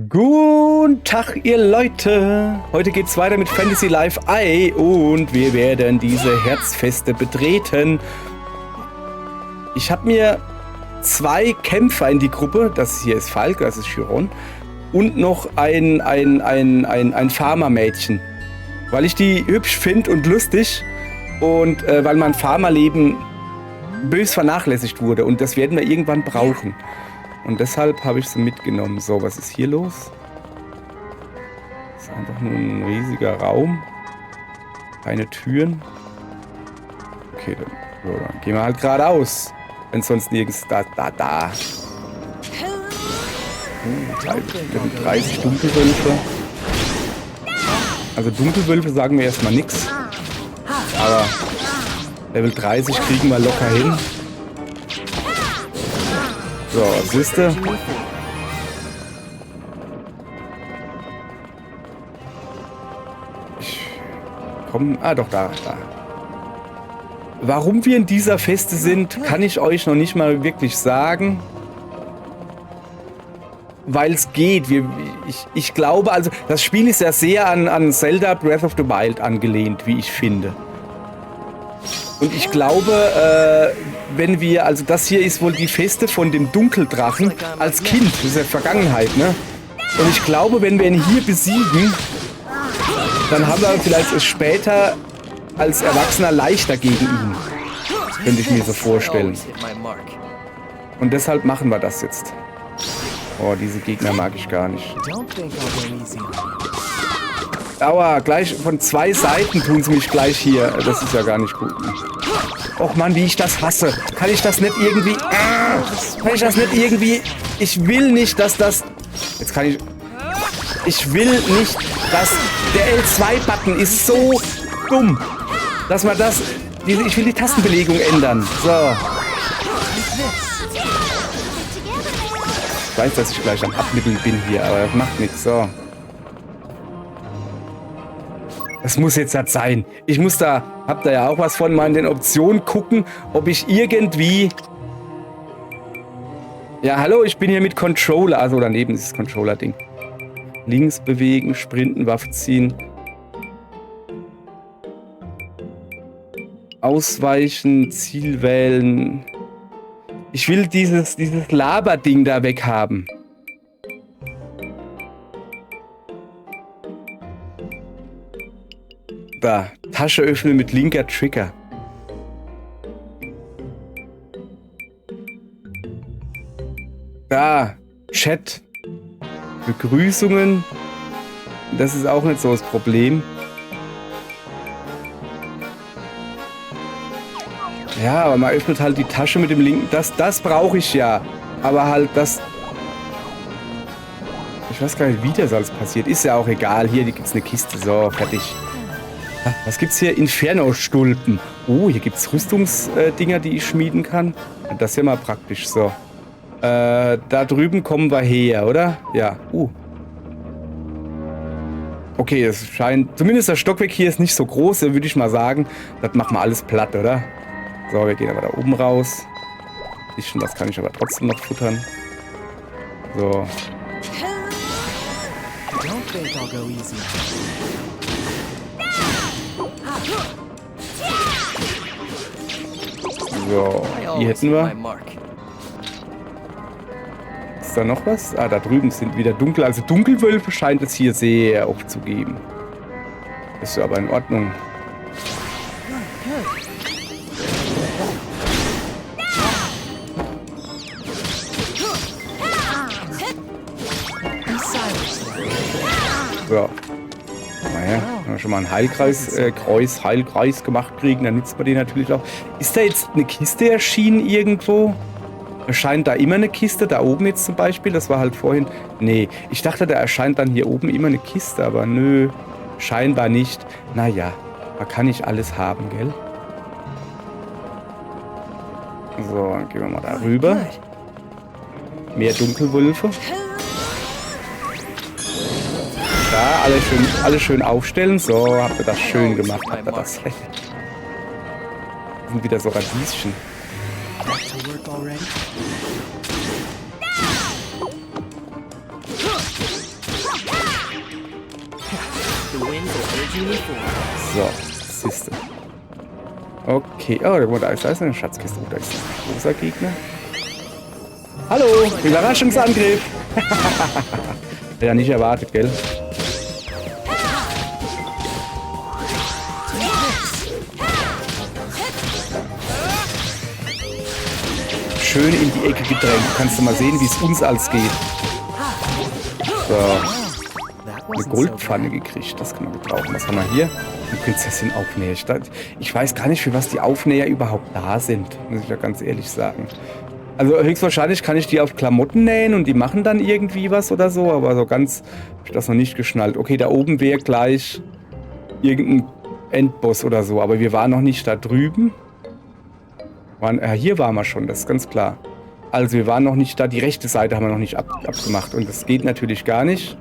Guten Tag, ihr Leute! Heute geht's weiter mit Fantasy Life I und wir werden diese Herzfeste betreten. Ich habe mir 2 Kämpfer in die Gruppe, das hier ist Falk, das ist Chiron, und noch ein Farmermädchen, weil ich die hübsch finde und lustig und weil mein Farmerleben bös vernachlässigt wurde und das werden wir irgendwann brauchen. Und deshalb habe ich sie mitgenommen. So, was ist hier los? Das ist einfach nur ein riesiger Raum. Keine Türen. Okay, dann gehen wir halt geradeaus. Wenn sonst nirgends... Da. 30 Dunkelwölfe. Also Dunkelwölfe sagen mir erstmal nichts. Aber Level 30 kriegen wir locker hin. So, siehste. Doch, da. Warum wir in dieser Feste sind, kann ich euch noch nicht mal wirklich sagen. Weil es geht. Ich glaube, also das Spiel ist ja sehr an Zelda Breath of the Wild angelehnt, wie ich finde. Und ich glaube, wenn wir, also das hier ist wohl die Feste von dem Dunkeldrachen als Kind, das ist ja Vergangenheit, ne? Und ich glaube, wenn wir ihn hier besiegen, dann haben wir vielleicht es später als Erwachsener leichter gegen ihn. Das könnte ich mir so vorstellen. Und deshalb machen wir das jetzt. Oh, diese Gegner mag ich gar nicht. Aua, gleich von 2 Seiten tun sie mich gleich hier. Das ist ja gar nicht gut. Och Mann, wie ich das hasse. Kann ich das nicht irgendwie... Kann ich das nicht irgendwie... Ich will nicht, dass das... Jetzt kann ich... Ich will nicht, dass... Der L2-Button ist so dumm. Dass man das... Ich will die Tastenbelegung ändern. So. Ich weiß, dass ich gleich am Abmitteln bin hier, aber das macht nichts. So. Das muss jetzt halt sein. Ich muss da, hab da ja auch was von, mal in den Optionen gucken, ob ich irgendwie... Ja, hallo, ich bin hier mit Controller. Also daneben ist das Controller-Ding. Links bewegen, sprinten, Waffe ziehen. Ausweichen, Ziel wählen. Ich will dieses Laberding da weghaben. Da, Tasche öffnen mit linker Trigger. Da, Chat. Begrüßungen. Das ist auch nicht so das Problem. Ja, aber man öffnet halt die Tasche mit dem linken. Das brauche ich ja. Aber halt das... Ich weiß gar nicht, wie das alles passiert. Ist ja auch egal. Hier gibt's eine Kiste. So, fertig. Was gibt's hier? Inferno-Stulpen. Oh, hier gibt's Rüstungsdinger, die ich schmieden kann. Das ist ja mal praktisch. So. Da drüben kommen wir her, oder? Ja. Okay, es scheint... Zumindest das Stockwerk hier ist nicht so groß, würde ich mal sagen. Das machen wir alles platt, oder? So, wir gehen aber da oben raus. Das kann ich aber trotzdem noch futtern. So. So, hier hätten wir. Ist da noch was? Ah, da drüben sind wieder dunkel. Also Dunkelwölfe scheint es hier sehr oft zu geben. Ist ja aber in Ordnung. So. Naja, wenn wir schon mal einen Heilkreis gemacht kriegen, dann nutzt man den natürlich auch. Ist da jetzt eine Kiste erschienen irgendwo? Erscheint da immer eine Kiste? Da oben jetzt zum Beispiel? Das war halt vorhin... Nee, ich dachte, da erscheint dann hier oben immer eine Kiste, aber nö, scheinbar nicht. Naja, man kann nicht alles haben, gell? So, dann gehen wir mal da rüber. Mehr Dunkelwölfe. Da, alle schön aufstellen. So, habt ihr das schön gemacht. Habt ihr das. Das sind wieder so Radieschen. So, siehste. Okay, oh, da ist eine Schatzkiste. Oh, da ist ein großer Gegner. Hallo, Überraschungsangriff. Ja, nicht erwartet, gell? Schön in die Ecke gedrängt. Kannst du mal sehen, wie es uns als geht. So. Eine Goldpfanne gekriegt. Das kann man gebrauchen. Was haben wir hier? Eine Prinzessin-Aufnäher. Ich weiß gar nicht, für was die Aufnäher überhaupt da sind. Muss ich ja ganz ehrlich sagen. Also höchstwahrscheinlich kann ich die auf Klamotten nähen und die machen dann irgendwie was oder so. Aber so ganz habe ich das noch nicht geschnallt. Okay, da oben wäre gleich irgendein Endboss oder so. Aber wir waren noch nicht da drüben. Hier waren wir schon, das ist ganz klar. Also wir waren noch nicht da, die rechte Seite haben wir noch nicht abgemacht. Und das geht natürlich gar nicht.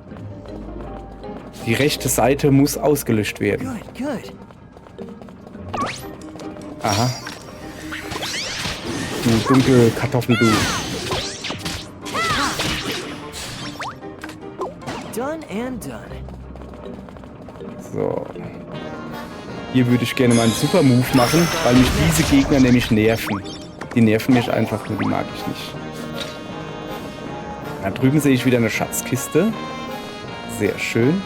Die rechte Seite muss ausgelöscht werden. Aha. Du dunkle Kartoffel, du. So. Hier würde ich gerne mal einen Super Move machen, weil mich diese Gegner nämlich nerven. Die nerven mich einfach nur, die mag ich nicht. Da drüben sehe ich wieder eine Schatzkiste. Sehr schön.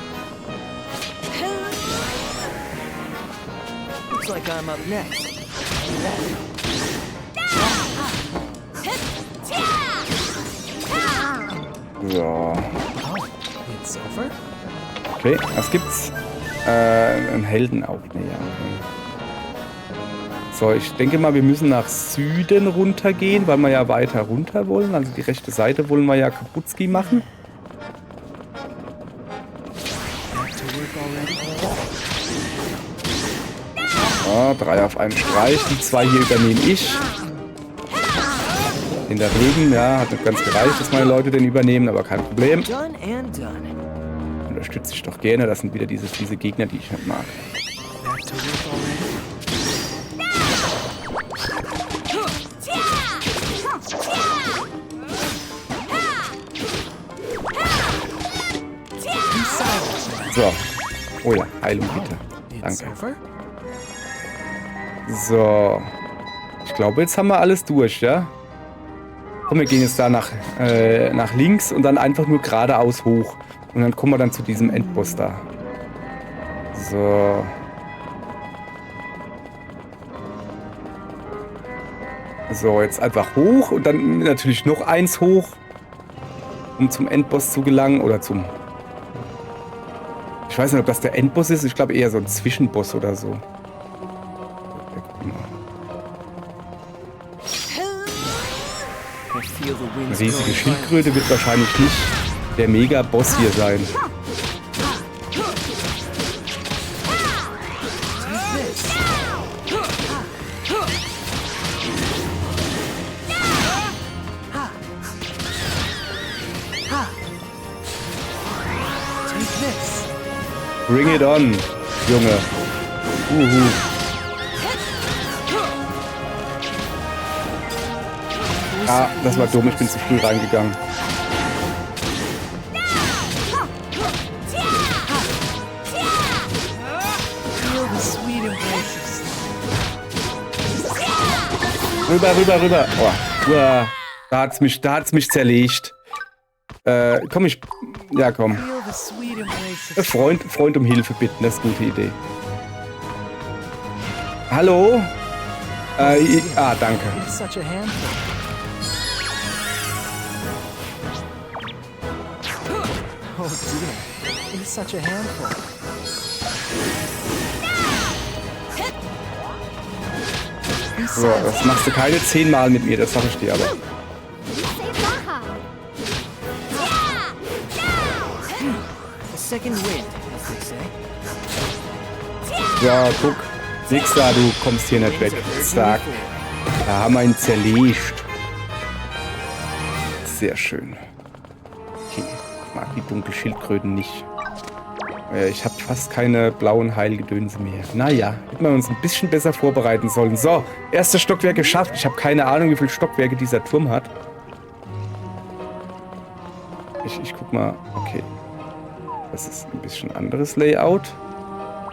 So. Okay, was gibt's? Ein Heldenaufnäher. Okay. So, ich denke mal, wir müssen nach Süden runtergehen, weil wir ja weiter runter wollen. Also die rechte Seite wollen wir ja Kaputski machen. Oh, 3 auf einen Streich. Die 2 hier übernehme ich. In der Regen, ja, hat nicht ganz gereicht, dass meine Leute den übernehmen, aber kein Problem. Unterstütze ich doch gerne. Das sind wieder diese Gegner, die ich nicht mag. So. Oh ja, Heilung bitte. Danke. So. Ich glaube, jetzt haben wir alles durch, ja? Komm, wir gehen jetzt da nach links und dann einfach nur geradeaus hoch. Und dann kommen wir dann zu diesem Endboss da. So. So, jetzt einfach hoch und dann natürlich noch eins hoch, um zum Endboss zu gelangen oder zum... Ich weiß nicht, ob das der Endboss ist. Ich glaube eher so ein Zwischenboss oder so. Eine riesige Schildkröte wird wahrscheinlich nicht der Mega-Boss hier sein. Bring it on, Junge. Ah, das war dumm, ich bin zu früh reingegangen. Rüber. Oh, da hat's mich zerlegt. Komm, ja, komm. Freund um Hilfe bitten, das ist eine gute Idee. Hallo? Danke. So, das machst du keine 10 Mal mit mir, das sag ich dir aber. Ja, guck. Nix da, du kommst hier nicht weg. Zack. Da haben wir ihn zerlegt. Sehr schön. Okay. Ich mag die Dunkelschildkröten nicht. Ich habe fast keine blauen Heilgedönse mehr. Naja, hätten wir uns ein bisschen besser vorbereiten sollen. So, erstes Stockwerk geschafft. Ich habe keine Ahnung, wie viele Stockwerke dieser Turm hat. Ich guck mal. Okay. Das ist ein bisschen anderes Layout.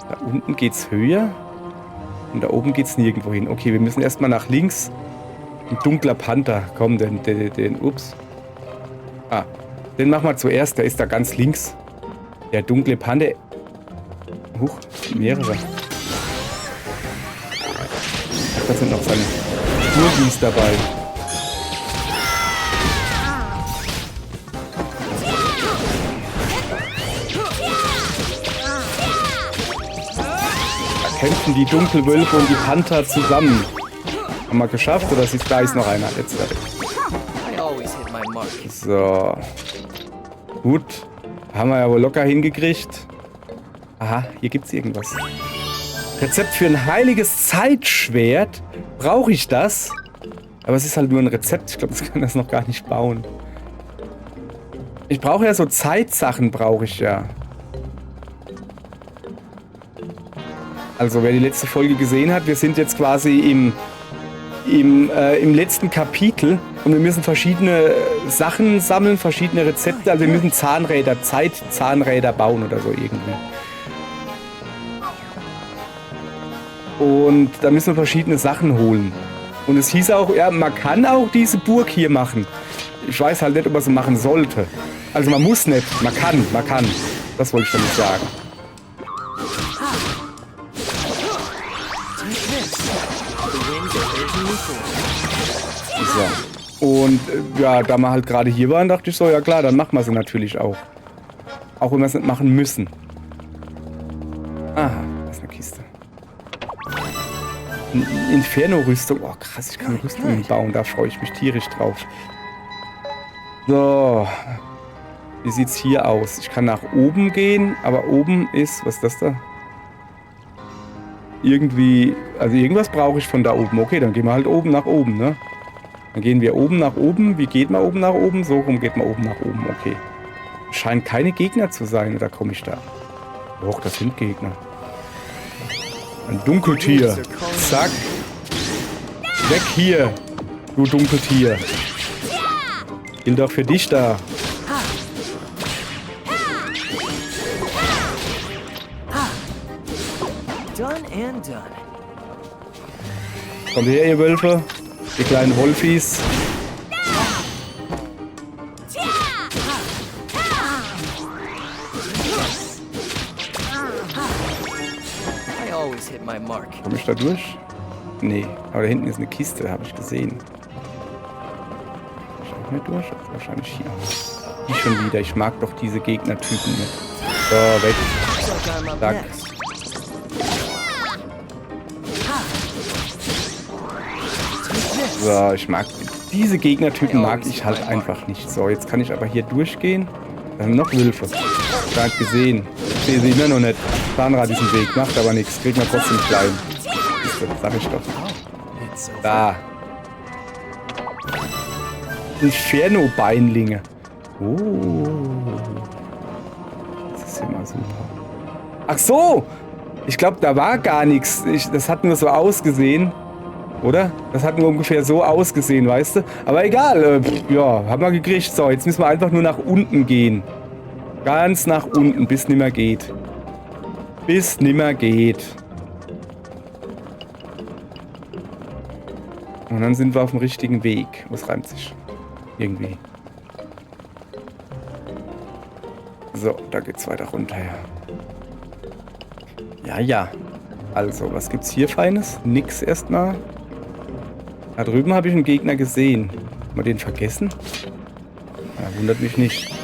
Da unten geht's höher. Und da oben geht's nirgendwo hin. Okay, wir müssen erstmal nach links. Ein dunkler Panther. Komm, ups. Ah, den machen wir zuerst. Der ist da ganz links. Der dunkle Panther. Huch, mehrere. Da sind noch seine Sturgis dabei. Kämpfen die Dunkelwölfe und die Panther zusammen. Haben wir geschafft oder da ist noch einer? Jetzt so. Gut. Haben wir ja wohl locker hingekriegt. Aha, hier gibt's irgendwas. Rezept für ein heiliges Zeitschwert. Brauche ich das? Aber es ist halt nur ein Rezept. Ich glaube, ich kann das noch gar nicht bauen. Ich brauche ja so Zeitsachen, brauche ich ja. Also wer die letzte Folge gesehen hat, wir sind jetzt quasi im letzten Kapitel und wir müssen verschiedene Sachen sammeln, verschiedene Rezepte. Also wir müssen Zahnräder bauen oder so irgendwie. Und da müssen wir verschiedene Sachen holen. Und es hieß auch, ja, man kann auch diese Burg hier machen. Ich weiß halt nicht, ob man sie machen sollte. Also man muss nicht, man kann. Das wollte ich damit sagen. So. Und ja, da wir halt gerade hier waren, dachte ich so, ja klar, dann machen wir sie natürlich auch. Auch wenn wir es nicht machen müssen. Aha, das ist eine Kiste. Inferno-Rüstung. Oh krass, ich kann Rüstungen bauen, da freue ich mich tierisch drauf. So. Wie sieht's hier aus? Ich kann nach oben gehen, aber oben ist, was ist das da? Irgendwie, also irgendwas brauche ich von da oben. Okay, dann gehen wir halt oben nach oben, ne? Dann gehen wir oben nach oben. Wie geht man oben nach oben? So rum geht man oben nach oben, okay. Scheint keine Gegner zu sein, oder komme ich da? Doch, das sind Gegner. Ein Dunkeltier. Zack. Weg hier, du Dunkeltier. Gilt auch für dich da. Kommt her, ihr Wölfe. Die kleinen Wolfis. Komm ich da durch? Nee, aber da hinten ist eine Kiste, habe ich gesehen. Schau nicht durch? Wahrscheinlich hier. Nicht schon wieder. Ich mag doch diese Gegnertypen nicht. So, weg. Zack. So, ich mag diese Gegnertypen mag ich halt einfach nicht. So, jetzt kann ich aber hier durchgehen. Da sind noch Wölfe. Gerade gesehen. Ich sehe sie immer noch nicht. Zahnrad ist im Weg, macht aber nichts. Kriegt man trotzdem klein. Das sag ich doch. Da. Inferno-Beinlinge. Oh. Das ist immer super. Ach so! Ich glaube, da war gar nichts. Das hat nur so ausgesehen. Oder? Das hat nur ungefähr so ausgesehen, weißt du? Aber egal, ja, haben wir gekriegt. So, jetzt müssen wir einfach nur nach unten gehen. Ganz nach unten, bis nimmer geht. Bis nimmer geht. Und dann sind wir auf dem richtigen Weg. Was reimt sich? Irgendwie. So, da geht's weiter runter. Ja, ja. Also, was gibt's hier Feines? Nix erstmal. Da drüben habe ich einen Gegner gesehen. Haben wir den vergessen? Ja, wundert mich nicht.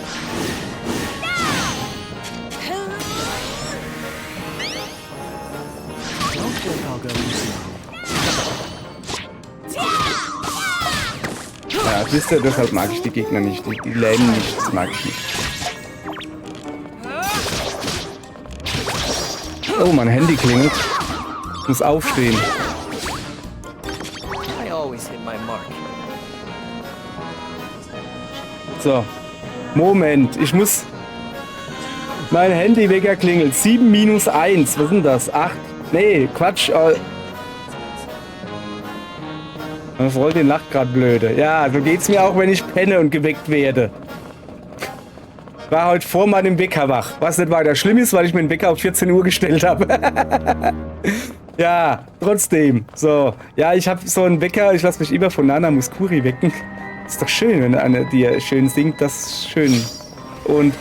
Ja, siehst du, deshalb mag ich die Gegner nicht. Die lähmen nicht, das mag ich nicht. Oh, mein Handy klingelt. Ich muss aufstehen. So. Moment, ich muss... Mein Handywecker klingelt. 7 minus 1. Was ist denn das? 8? Nee, Quatsch. Meine Freundin lacht gerade blöde. Ja, so geht's mir auch, wenn ich penne und geweckt werde. war heute vor meinem Wecker wach. Was nicht weiter schlimm ist, weil ich mir den Wecker auf 14 Uhr gestellt habe. Ja, trotzdem. So, ja, ich habe so einen Wecker, ich lasse mich immer von Nana Mouskouri wecken. Ist doch schön, wenn eine dir schön singt, das ist schön. Und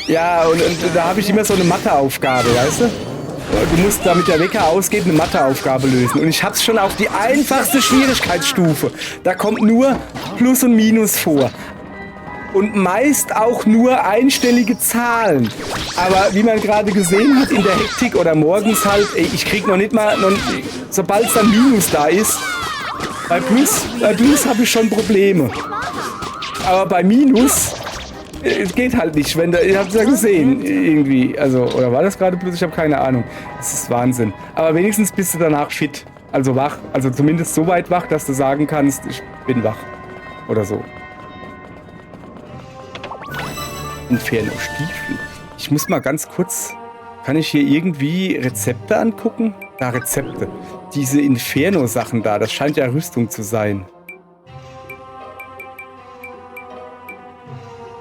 ja, und da habe ich immer so eine Matheaufgabe, weißt du? Du musst, damit der Wecker ausgeht, eine Matheaufgabe lösen. Und ich hab's schon auf die einfachste Schwierigkeitsstufe. Da kommt nur Plus und Minus vor. Und meist auch nur einstellige Zahlen. Aber wie man gerade gesehen hat, in der Hektik oder morgens halt, ey, ich krieg noch nicht mal, sobald dann Minus da ist, bei Plus habe ich schon Probleme. Aber bei Minus, es geht halt nicht, wenn da, ihr habt es ja gesehen, irgendwie, also, oder war das gerade Plus? Ich habe keine Ahnung. Das ist Wahnsinn. Aber wenigstens bist du danach fit, also wach, also zumindest so weit wach, dass du sagen kannst, ich bin wach. Oder so. Inferno-Stiefel. Ich muss mal ganz kurz, kann ich hier irgendwie Rezepte angucken? Da, Rezepte. Diese Inferno-Sachen da, das scheint ja Rüstung zu sein.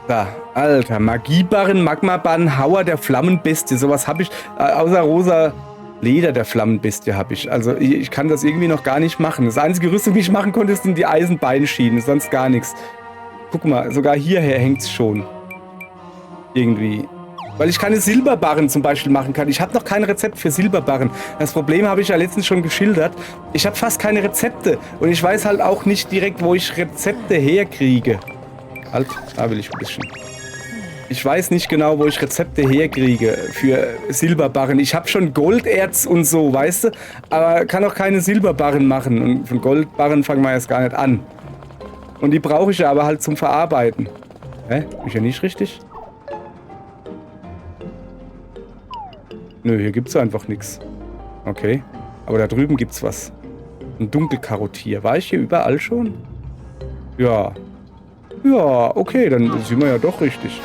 Da, Alter, Magiebarren, Magmabann, Hauer der Flammenbestie, sowas habe ich, außer rosa Leder der Flammenbestie habe ich. Also ich kann das irgendwie noch gar nicht machen. Das einzige Rüstung, die ich machen konnte, sind die Eisenbeinschienen, sonst gar nichts. Guck mal, sogar hierher hängt es schon. Irgendwie. Weil ich keine Silberbarren zum Beispiel machen kann. Ich habe noch kein Rezept für Silberbarren. Das Problem habe ich ja letztens schon geschildert. Ich habe fast keine Rezepte. Und ich weiß halt auch nicht direkt, wo ich Rezepte herkriege. Halt, da will ich ein bisschen. Ich weiß nicht genau, wo ich Rezepte herkriege für Silberbarren. Ich habe schon Golderz und so, weißt du? Aber kann auch keine Silberbarren machen. Und von Goldbarren fangen wir erst gar nicht an. Und die brauche ich ja aber halt zum Verarbeiten. Hä? Bin ich ja nicht richtig? Nö, hier gibt's einfach nichts. Okay. Aber da drüben gibt's was. Ein Dunkelkarottier. War ich hier überall schon? Ja. Ja, okay, dann sind wir ja doch richtig.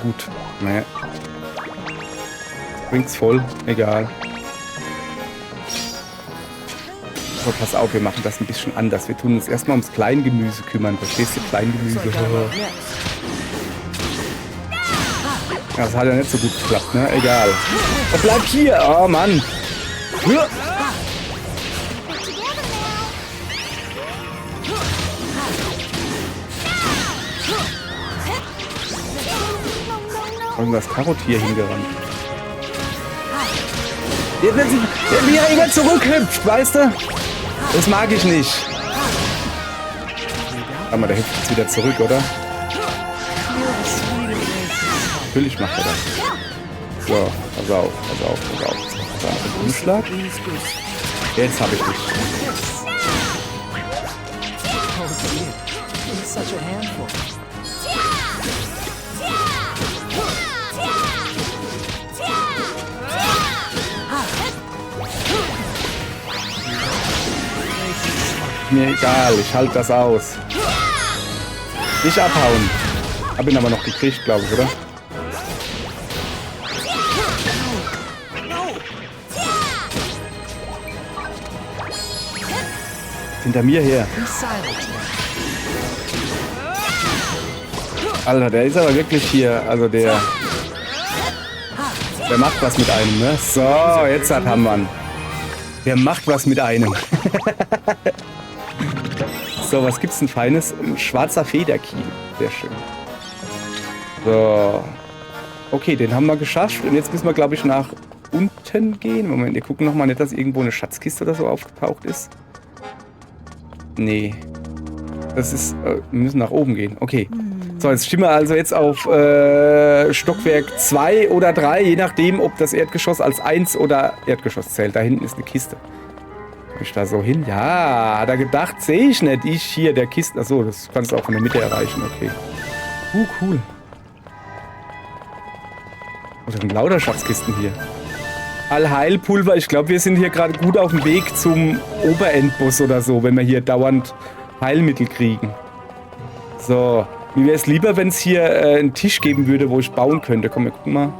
Gut. Naja. Bringt's voll. Egal. So, pass auf, wir machen das ein bisschen anders. Wir tun uns erstmal ums Kleingemüse kümmern. Verstehst du? Kleingemüse. Das hat ja nicht so gut geklappt, ne? Egal. Oh, bleib hier! Oh, Mann! Und das Karottier hingerannt. Wie er immer zurückhüpft, weißt du? Das mag ich nicht. Aber der hüpft jetzt wieder zurück, oder? Natürlich macht er das. So, pass auf. So, ein Umschlag. Jetzt habe ich dich. Mir egal, ich halte das aus. Nicht abhauen. Hab ihn aber noch gekriegt, glaube ich, oder? Hinter mir her. Alter, der ist aber wirklich hier. Also der macht was mit einem, ne? So, jetzt haben wir ihn. Der macht was mit einem. So, was gibt's denn Feines? Ein schwarzer Federkiel. Sehr schön. So. Okay, den haben wir geschafft. Und jetzt müssen wir, glaube ich, nach unten gehen. Moment, wir gucken nochmal nicht, dass irgendwo eine Schatzkiste oder so aufgetaucht ist. Nee. Das ist... wir müssen nach oben gehen. Okay. So, jetzt stimmen wir also jetzt auf Stockwerk 2 oder 3, je nachdem, ob das Erdgeschoss als 1 oder Erdgeschoss zählt. Da hinten ist eine Kiste. Komm ich da so hin? Ja, hat er gedacht, sehe ich nicht. Ich hier, der Kisten... Achso, das kannst du auch von der Mitte erreichen. Okay. Cool. Oh, da sind lauter Schatzkisten hier. Allheilpulver. Ich glaube, wir sind hier gerade gut auf dem Weg zum Oberendboss oder so, wenn wir hier dauernd Heilmittel kriegen. So. Mir wäre es lieber, wenn es hier einen Tisch geben würde, wo ich bauen könnte. Komm, wir gucken mal.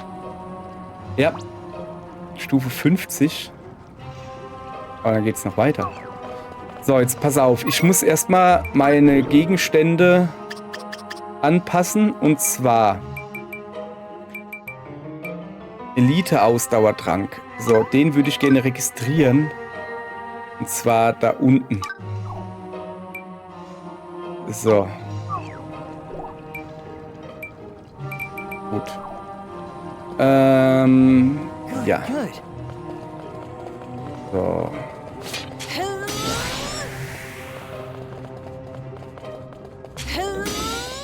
Ja. Stufe 50. Aber dann geht es noch weiter. So, jetzt pass auf. Ich muss erstmal meine Gegenstände anpassen. Und zwar Elite-Ausdauertrank. So, den würde ich gerne registrieren. Und zwar da unten. So. Gut. Ja. So.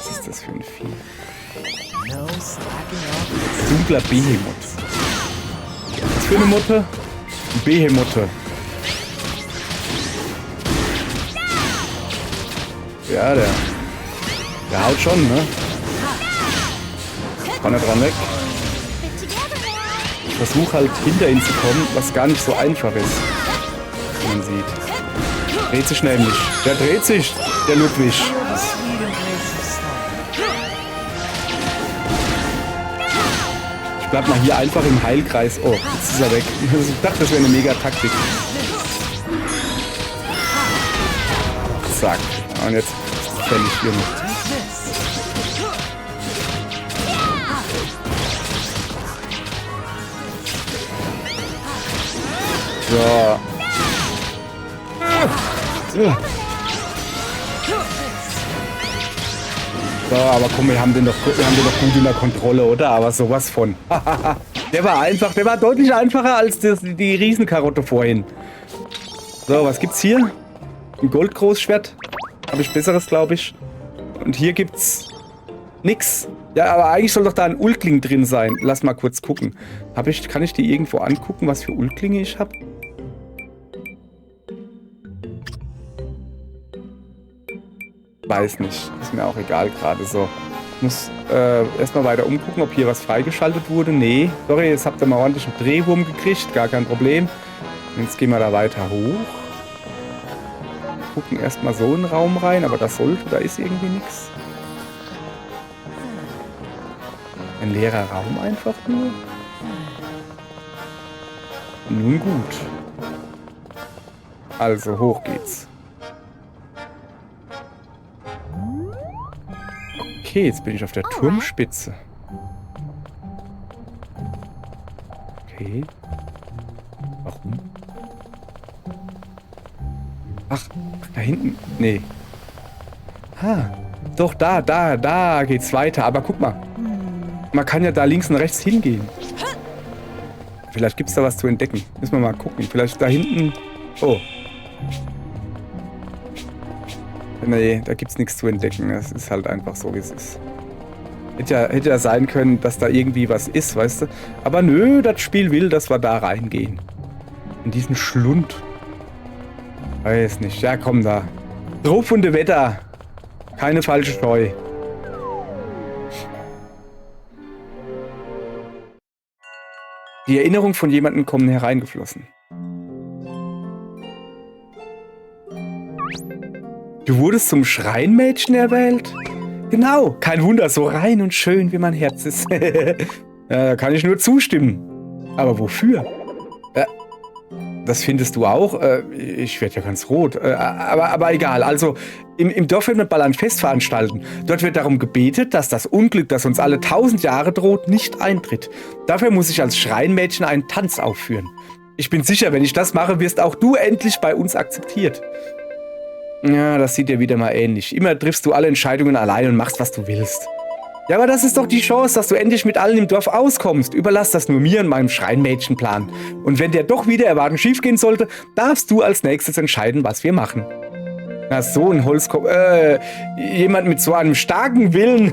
Was ist das für ein Vieh? Dunkler Behemoth. Was für eine Motte? Ein Behemotte. Ja, der haut schon, ne? Kann er dran weg. Ich versuche halt hinter ihn zu kommen, was gar nicht so einfach ist. Wie man sieht. Dreht sich nämlich. Der dreht sich, der Ludwig. Ich bleib mal hier einfach im Heilkreis. Oh, jetzt ist er weg. Ich dachte, das wäre eine Mega-Taktik. Zack. Und jetzt fällig hier noch. So. So, aber komm, wir haben den doch gut in der Kontrolle, oder? Aber sowas von. Der war einfach, der war deutlich einfacher als die Riesenkarotte vorhin. So, was gibt's hier? Ein Goldgroßschwert. Habe ich besseres, glaube ich. Und hier gibt's nix. Ja, aber eigentlich soll doch da ein Ulkling drin sein. Lass mal kurz gucken. Kann ich die irgendwo angucken, was für Ulklinge ich habe? Weiß nicht. Ist mir auch egal gerade so. Ich muss erstmal weiter umgucken, ob hier was freigeschaltet wurde. Nee. Sorry, jetzt habt ihr mal ordentlich einen Drehwurm gekriegt. Gar kein Problem. Jetzt gehen wir da weiter hoch. Gucken erstmal so in den Raum rein, aber da ist irgendwie nichts. Ein leerer Raum einfach nur. Nun gut. Also, hoch geht's. Okay, jetzt bin ich auf der Turmspitze. Okay. Warum? Ach, da hinten. Nee. Doch, da geht's weiter. Aber guck mal. Man kann ja da links und rechts hingehen. Vielleicht gibt's da was zu entdecken. Müssen wir mal gucken. Vielleicht da hinten. Oh. Nee, da gibt's nichts zu entdecken. Es ist halt einfach so, wie es ist. Hätte ja sein können, dass da irgendwie was ist, weißt du? Aber nö, das Spiel will, dass wir da reingehen. In diesen Schlund. Weiß nicht. Ja, komm da. Drohfunde Wetter. Keine falsche Scheu. Die Erinnerungen von jemandem kommen hereingeflossen. Du wurdest zum Schreinmädchen erwählt? Genau, kein Wunder, so rein und schön wie mein Herz ist. Da kann ich nur zustimmen. Aber wofür? Das findest du auch? Ich werde ja ganz rot. Aber egal, also im Dorf wird man bald ein Fest veranstalten. Dort wird darum gebetet, dass das Unglück, das uns alle 1000 Jahre droht, nicht eintritt. Dafür muss ich als Schreinmädchen einen Tanz aufführen. Ich bin sicher, wenn ich das mache, wirst auch du endlich bei uns akzeptiert. Ja, das sieht dir wieder mal ähnlich. Immer triffst du alle Entscheidungen allein und machst, was du willst. Ja, aber das ist doch die Chance, dass du endlich mit allen im Dorf auskommst. Überlass das nur mir und meinem Schreinmädchenplan. Und wenn der doch wieder erwarten schiefgehen sollte, darfst du als nächstes entscheiden, was wir machen. Na, so ein Holzkopf. Jemand mit so einem starken Willen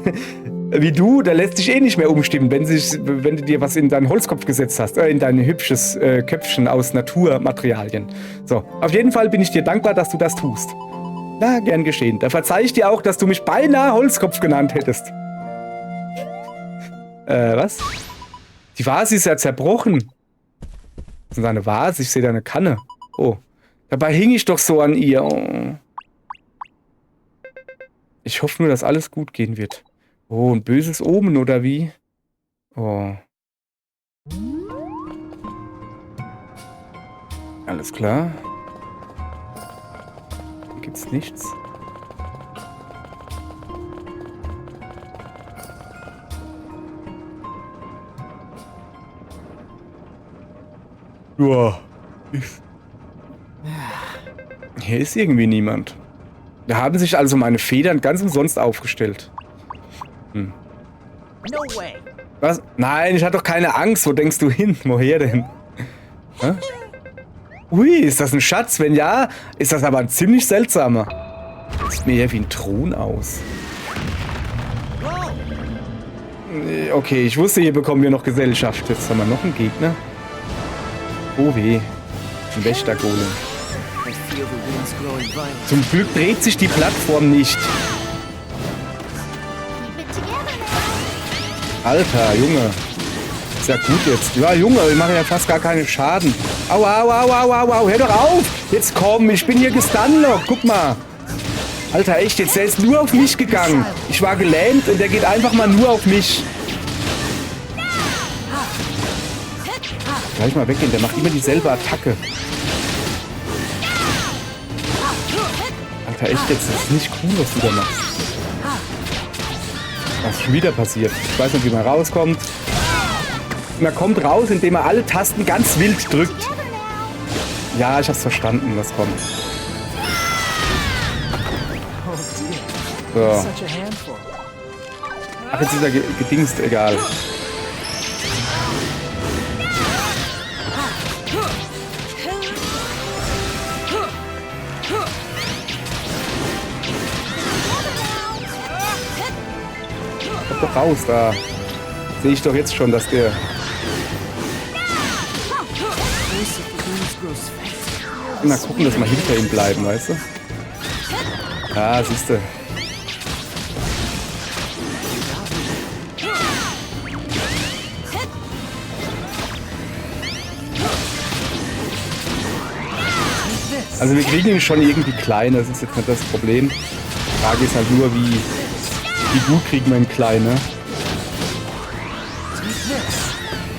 wie du, der lässt sich eh nicht mehr umstimmen, wenn du dir was in deinen Holzkopf gesetzt hast. In dein hübsches Köpfchen aus Naturmaterialien. So, auf jeden Fall bin ich dir dankbar, dass du das tust. Na, gern geschehen. Da verzeih ich dir auch, dass du mich beinahe Holzkopf genannt hättest. Was? Die Vase ist ja zerbrochen. Das ist eine Vase, ich sehe da eine Kanne. Oh. Dabei hing ich doch so an ihr. Oh. Ich hoffe nur, dass alles gut gehen wird. Oh, ein böses Omen, oder wie? Oh. Alles klar. Hier gibt's nichts. Ja. Hier ist irgendwie niemand. Da haben sich also meine Federn ganz umsonst aufgestellt. Hm. No way. Was? Nein, ich hatte doch keine Angst. Wo denkst du hin? Woher denn? Hä? Ui, ist das ein Schatz? Wenn ja, ist das aber ein ziemlich seltsamer. Sieht mir eher wie ein Thron aus. Okay, ich wusste, hier bekommen wir noch Gesellschaft. Jetzt haben wir noch einen Gegner. Oh weh. Ein Wächtergolem. I feel the wind's growing violent. Zum Glück dreht sich die Plattform nicht. Alter, Junge. Ist ja gut jetzt. Ja, Junge, ich mache ja fast gar keinen Schaden. Au, au, au, au, au, au. Hör doch auf. Jetzt komm, ich bin hier gestunlockt. Guck mal. Alter, echt, jetzt der ist nur auf mich gegangen. Ich war gelähmt und der geht einfach mal nur auf mich. Gleich mal weggehen, der macht immer dieselbe Attacke. Alter, echt jetzt, das ist nicht cool, was du da machst. Was ist schon wieder passiert? Ich weiß nicht, wie man rauskommt. Man kommt raus, indem man alle Tasten ganz wild drückt. Ja, ich hab's verstanden, was kommt. Oh dear. So. Such a handful. Ach, jetzt ist er gedingst, egal. Kommt doch raus, da. Sehe ich doch jetzt schon, dass der... Mal gucken, dass wir hinter ihm bleiben, weißt du? Ja, siehst du. Also wir kriegen ihn schon irgendwie klein, das ist jetzt nicht das Problem. Die Frage ist halt nur, wie gut kriegen wir ihn klein, ne?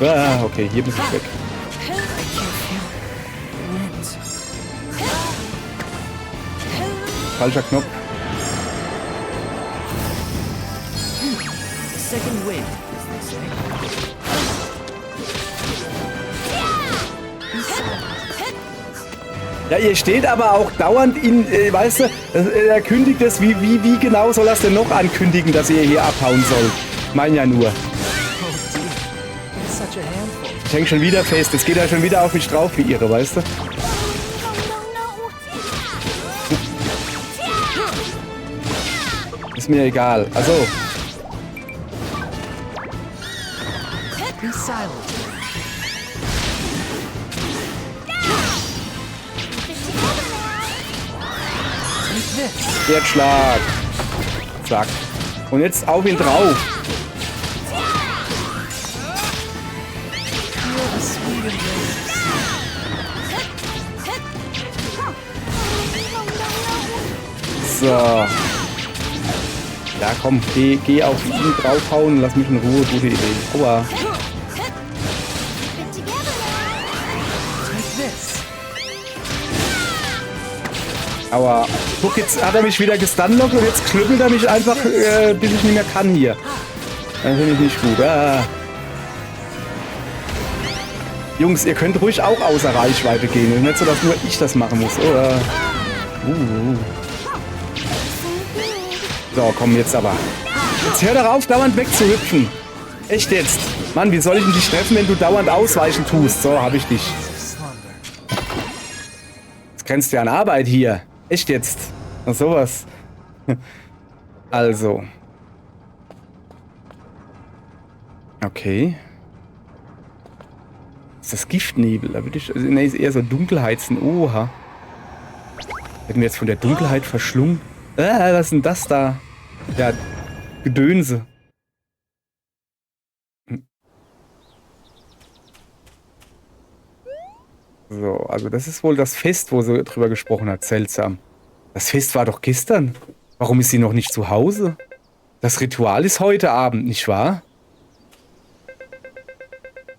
Ah, okay, hier bin ich weg. Falscher Knopf. Second wind, as they say. Ja, ihr steht aber auch dauernd in, weißt du, er kündigt es, wie genau soll das denn noch ankündigen, dass ihr hier abhauen sollt? Mein ja nur. Oh dear. It's such a handful. Ich häng schon wieder fest, jetzt geht er schon wieder auf mich drauf wie ihre, weißt du? Ist mir egal. Also, Be silent. Take this. Schwertschlag. Zack. Und jetzt auf ihn drauf. Feel the sweet embrace. So. Ja, komm, geh auf ihn draufhauen, lass mich in Ruhe, gute Idee. Aua. Take this. Aua. Guck, jetzt hat er mich wieder gestunlockt und jetzt knüppelt er mich einfach, bis ich nicht mehr kann hier. Das finde ich nicht gut. Ah. Jungs, ihr könnt ruhig auch außer Reichweite gehen. Und nicht so, dass nur ich das machen muss. Oder? So, komm jetzt aber. Jetzt hör doch auf, dauernd wegzuhüpfen. Echt jetzt. Mann, wie soll ich denn dich treffen, wenn du dauernd ausweichen tust? So, hab ich dich. Slumber. Das grenzt ja an Arbeit hier. Echt jetzt. Und sowas. Also. Okay. Ist das Giftnebel? Da würde ich. Also, nee, ist eher so Dunkelheizen. Oha. Hätten wir jetzt von der Dunkelheit verschlungen? Was ist denn das da? Ja, Gedönse. So, also das ist wohl das Fest, wo sie drüber gesprochen hat. Seltsam. Das Fest war doch gestern. Warum ist sie noch nicht zu Hause? Das Ritual ist heute Abend, nicht wahr?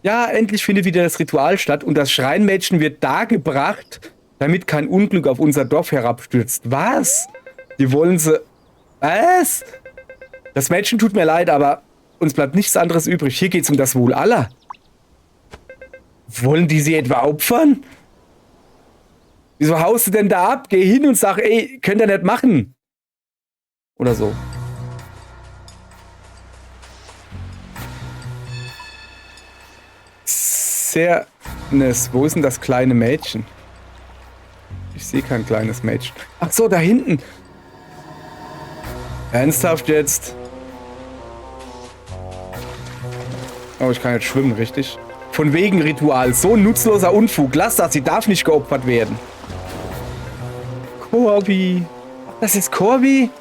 Ja, endlich findet wieder das Ritual statt und das Schreinmädchen wird dargebracht, damit kein Unglück auf unser Dorf herabstürzt. Was? Die wollen sie... Was? Das Mädchen tut mir leid, aber uns bleibt nichts anderes übrig. Hier geht's um das Wohl aller. Wollen die sie etwa opfern? Wieso haust du denn da ab? Geh hin und sag, ey, könnt ihr nicht machen. Oder so. Sernes, wo ist denn das kleine Mädchen? Ich sehe kein kleines Mädchen. Ach so, da hinten. Ernsthaft jetzt? Oh, ich kann jetzt schwimmen, richtig? Von wegen Ritual. So ein nutzloser Unfug. Lass das, sie darf nicht geopfert werden. Corby. Das ist Corby?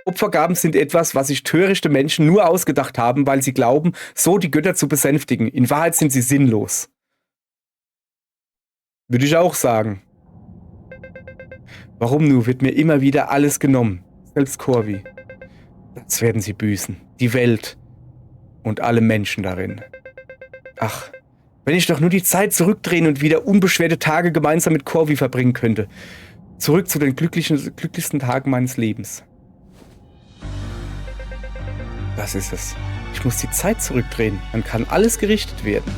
Opfergaben sind etwas, was sich törichte Menschen nur ausgedacht haben, weil sie glauben, so die Götter zu besänftigen. In Wahrheit sind sie sinnlos. Würde ich auch sagen. Warum nur wird mir immer wieder alles genommen? Selbst Corby. Das werden sie büßen. Die Welt. Und alle Menschen darin. Ach, wenn ich doch nur die Zeit zurückdrehen und wieder unbeschwerte Tage gemeinsam mit Corby verbringen könnte. Zurück zu den glücklichsten Tagen meines Lebens. Das ist es. Ich muss die Zeit zurückdrehen. Dann kann alles gerichtet werden.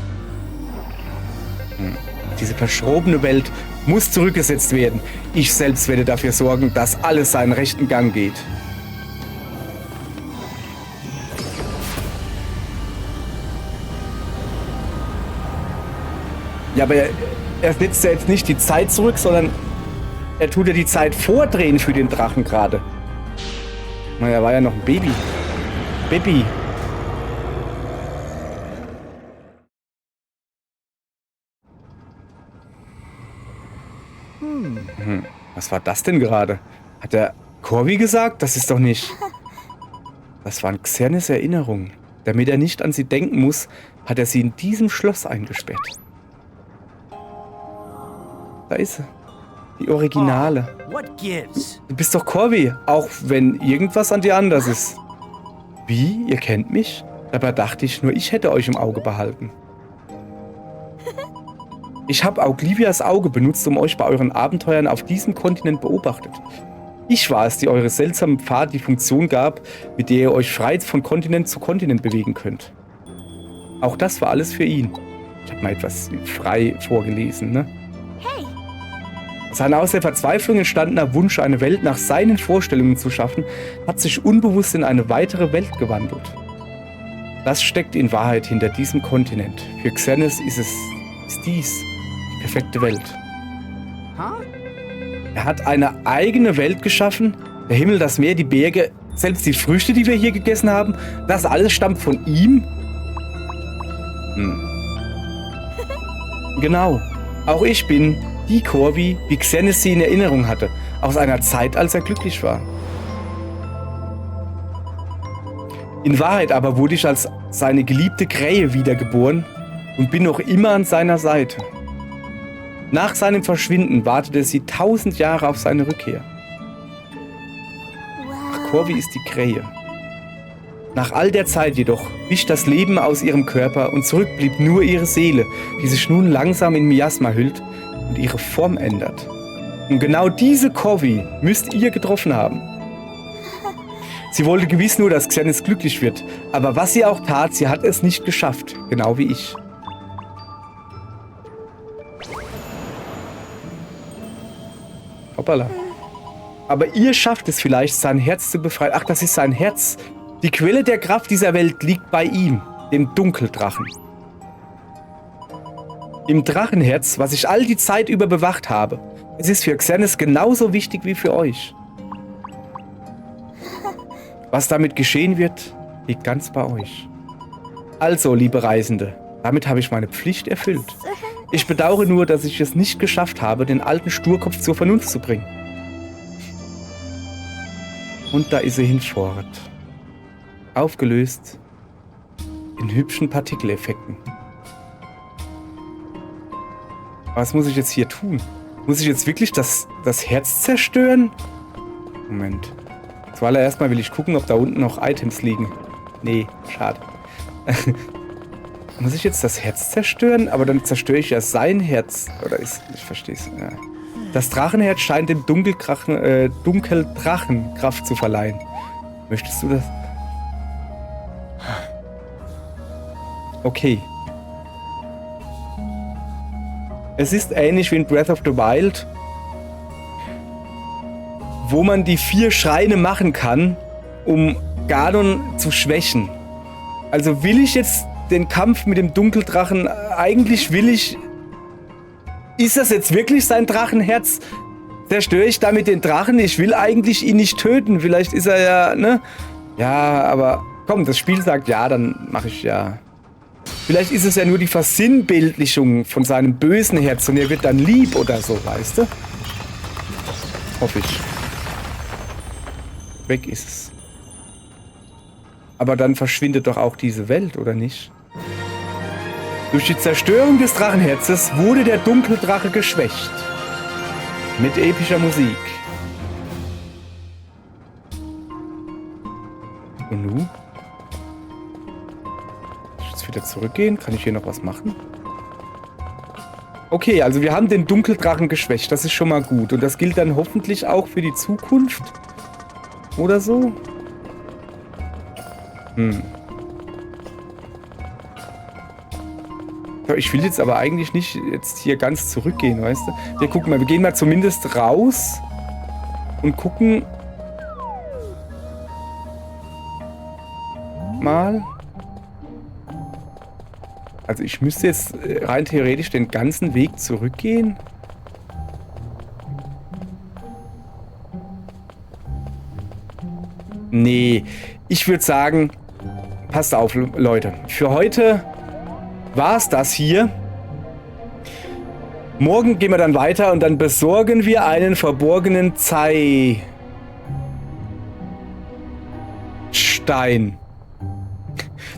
Diese verschrobene Welt muss zurückgesetzt werden. Ich selbst werde dafür sorgen, dass alles seinen rechten Gang geht. Ja, aber er setzt ja jetzt nicht die Zeit zurück, sondern er tut ja die Zeit vordrehen für den Drachen gerade. Na, er war ja noch ein Baby. Baby. Was war das denn gerade? Hat er Corby gesagt? Das ist doch nicht... Das waren Xernes Erinnerungen. Damit er nicht an sie denken muss, hat er sie in diesem Schloss eingesperrt. Da ist sie. Die Originale. What gives? Du bist doch Corby, auch wenn irgendwas an dir anders ist. Wie? Ihr kennt mich? Dabei dachte ich, nur ich hätte euch im Auge behalten. Ich habe Auglivias Auge benutzt, um euch bei euren Abenteuern auf diesem Kontinent beobachtet. Ich war es, die eure seltsamen Pfad die Funktion gab, mit der ihr euch frei von Kontinent zu Kontinent bewegen könnt. Auch das war alles für ihn. Ich habe mal etwas frei vorgelesen, ne? Hey, Sein aus der Verzweiflung entstandener Wunsch, eine Welt nach seinen Vorstellungen zu schaffen, hat sich unbewusst in eine weitere Welt gewandelt. Das steckt in Wahrheit hinter diesem Kontinent. Für Xernes ist dies die perfekte Welt. huh? Er hat eine eigene Welt geschaffen. Der Himmel, das Meer, die Berge, selbst die Früchte, die wir hier gegessen haben, das alles stammt von ihm? Genau. Auch ich bin die Corby, wie Xernes sie in Erinnerung hatte, aus einer Zeit, als er glücklich war. In Wahrheit aber wurde ich als seine geliebte Krähe wiedergeboren und bin noch immer an seiner Seite. Nach seinem Verschwinden wartete sie 1000 Jahre auf seine Rückkehr. Well, Corby ist die Krähe. Nach all der Zeit jedoch wich das Leben aus ihrem Körper und zurück blieb nur ihre Seele, die sich nun langsam in Miasma hüllt und ihre Form ändert. Und genau diese Corby müsst ihr getroffen haben. Sie wollte gewiss nur, dass Xernes glücklich wird, aber was sie auch tat, sie hat es nicht geschafft, genau wie ich. Hoppala. Aber ihr schafft es vielleicht, sein Herz zu befreien. Ach, das ist sein Herz. Die Quelle der Kraft dieser Welt liegt bei ihm, dem Dunkeldrachen. Im Drachenherz, was ich all die Zeit über bewacht habe. Es ist für Xernes genauso wichtig wie für euch. Was damit geschehen wird, liegt ganz bei euch. Also, liebe Reisende, damit habe ich meine Pflicht erfüllt. Ich bedauere nur, dass ich es nicht geschafft habe, den alten Sturkopf zur Vernunft zu bringen. Und da ist er hinfort. Aufgelöst in hübschen Partikeleffekten. Was muss ich jetzt hier tun? Muss ich jetzt wirklich das Herz zerstören? Moment. Zuallererst mal will ich gucken, ob da unten noch Items liegen. Nee, schade. Muss ich jetzt das Herz zerstören? Aber dann zerstöre ich ja sein Herz. Oder ist... Ich verstehe es. Ja. Das Drachenherz scheint dem Dunkeldrachen Kraft zu verleihen. Möchtest du das? Okay. Es ist ähnlich wie in Breath of the Wild, wo man die 4 Schreine machen kann, um Ganon zu schwächen. Also will ich jetzt den Kampf mit dem Dunkeldrachen, eigentlich will ich... Ist das jetzt wirklich sein Drachenherz? Zerstöre ich damit den Drachen? Ich will eigentlich ihn nicht töten. Vielleicht ist er ja, ne? Ja, aber komm, das Spiel sagt ja, dann mache ich ja. Vielleicht ist es ja nur die Versinnbildlichung von seinem bösen Herz und er wird dann lieb oder so, weißt du? Hoffe ich. Weg ist es. Aber dann verschwindet doch auch diese Welt, oder nicht? Durch die Zerstörung des Drachenherzes wurde der Dunkeldrache geschwächt. Mit epischer Musik. Und nun? Kann ich jetzt wieder zurückgehen? Kann ich hier noch was machen? Okay, also wir haben den Dunkeldrachen geschwächt. Das ist schon mal gut. Und das gilt dann hoffentlich auch für die Zukunft. Oder so? Ich will jetzt aber eigentlich nicht jetzt hier ganz zurückgehen, weißt du? Wir gucken mal, wir gehen mal zumindest raus und gucken mal. Also ich müsste jetzt rein theoretisch den ganzen Weg zurückgehen. Nee, ich würde sagen, passt auf, Leute. Für heute war es das hier. Morgen gehen wir dann weiter und dann besorgen wir einen verborgenen Zeitstein.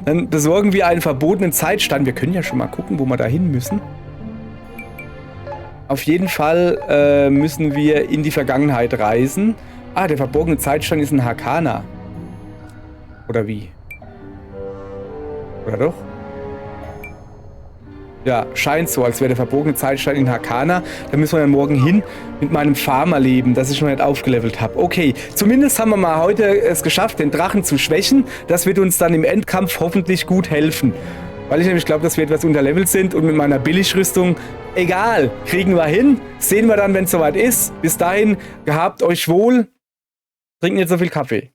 Dann besorgen wir einen verbotenen Zeitstein. Wir können ja schon mal gucken, wo wir da hin müssen. Auf jeden Fall müssen wir in die Vergangenheit reisen. Ah, der verborgene Zeitstein ist ein Hakana. Oder wie? Oder doch? Ja, scheint so, als wäre der verborgene Zeitstein in Hakana. Da müssen wir ja morgen hin mit meinem Farmerleben, das ich noch nicht aufgelevelt habe. Okay, zumindest haben wir mal heute es geschafft, den Drachen zu schwächen. Das wird uns dann im Endkampf hoffentlich gut helfen. Weil ich nämlich glaube, dass wir etwas unterlevelt sind und mit meiner Billigrüstung, egal, kriegen wir hin. Sehen wir dann, wenn es soweit ist. Bis dahin, gehabt euch wohl. Trinken jetzt so viel Kaffee.